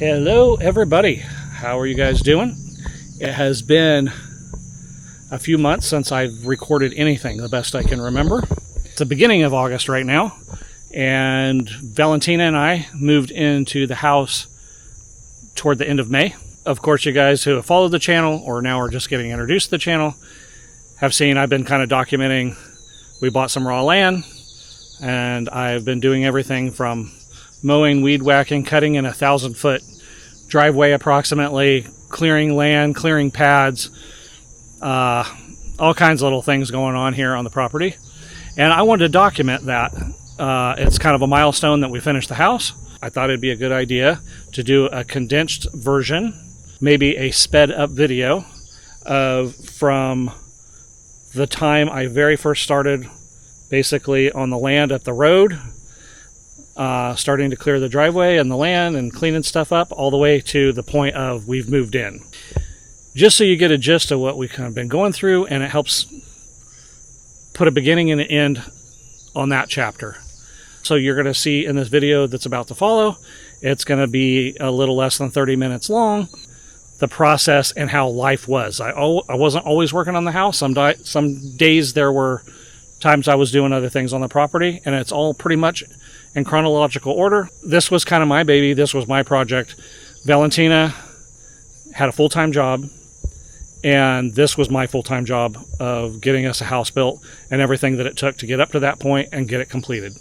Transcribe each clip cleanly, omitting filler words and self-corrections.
Hello everybody, how are you guys doing? It has been a few months since I've recorded anything, the best I can remember. It's the beginning of August right now, and Valentina and I moved into the house toward the end of May. Of course, you guys who have followed the channel or now are just getting introduced to the channel have seen I've been kind of documenting. We bought some raw land, and I've been doing everything from mowing, weed whacking, cutting in a 1,000-foot driveway approximately, clearing land, clearing pads, all kinds of little things going on here on the property. And I wanted to document that. It's kind of a milestone that we finished the house. I thought it'd be a good idea to do a condensed version, maybe a sped up video from the time I very first started basically on the land at the road, starting to clear the driveway and the land and cleaning stuff up all the way to the point of we've moved in. Just so you get a gist of what we've kind of been going through, and it helps put a beginning and an end on that chapter. So you're going to see in this video that's about to follow, it's going to be a little less than 30 minutes long, the process and how life was. I wasn't always working on the house. Some days there were times I was doing other things on the property, and it's all pretty much in chronological order. This was kind of my baby. This was my project. Valentina had a full-time job, and this was my full-time job of getting us a house built and everything that it took to get up to that point and get it completed.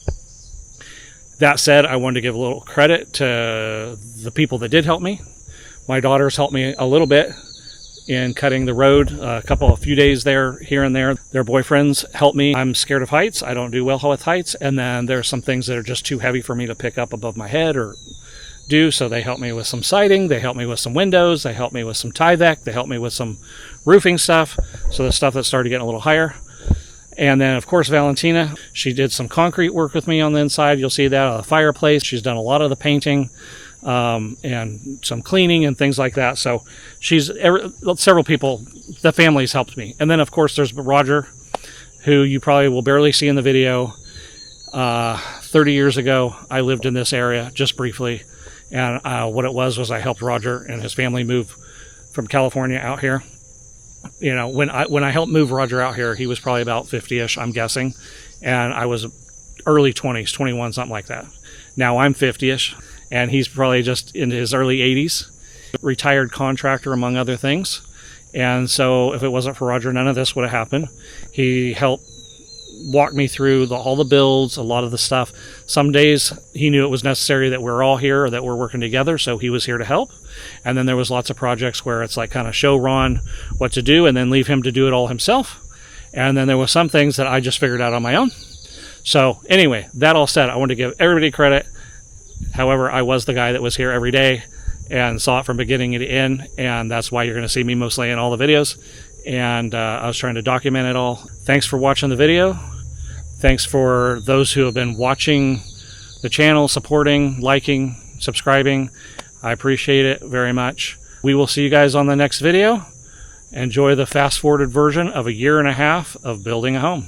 That said, I wanted to give a little credit to the people that did help me. My daughters helped me a little bit in cutting the road, a few days there, here and there. Their boyfriends helped me. I'm scared of heights. I don't do well with heights. And then there's some things that are just too heavy for me to pick up above my head or do. So they helped me with some siding. They helped me with some windows. They helped me with some Tyvek. They helped me with some roofing stuff. So the stuff that started getting a little higher. And then, of course, Valentina, she did some concrete work with me on the inside. You'll see that on the fireplace. She's done a lot of the painting. And some cleaning and things like that. So several people, the family's helped me. And then, of course, there's Roger, who you probably will barely see in the video. 30 years ago, I lived in this area just briefly. And what it was I helped Roger and his family move from California out here. You know, when I helped move Roger out here, he was probably about 50-ish, I'm guessing. And I was early 20s, 21, something like that. Now I'm 50-ish. And he's probably just into his early 80s, retired contractor, among other things. And so if it wasn't for Roger, none of this would have happened. He helped walk me through all the builds, a lot of the stuff. Some days he knew it was necessary that we're all here or that we're working together, so he was here to help. And then there was lots of projects where it's like kind of show Ron what to do and then leave him to do it all himself. And then there was some things that I just figured out on my own. So anyway, that all said, I want to give everybody credit. However, I was the guy that was here every day and saw it from beginning to end, and that's why you're going to see me mostly in all the videos. And I was trying to document it all. Thanks for watching the video. Thanks for those who have been watching the channel, supporting, liking, subscribing. I appreciate it very much. We will see you guys on the next video. Enjoy the fast-forwarded version of a 1.5 years of building a home.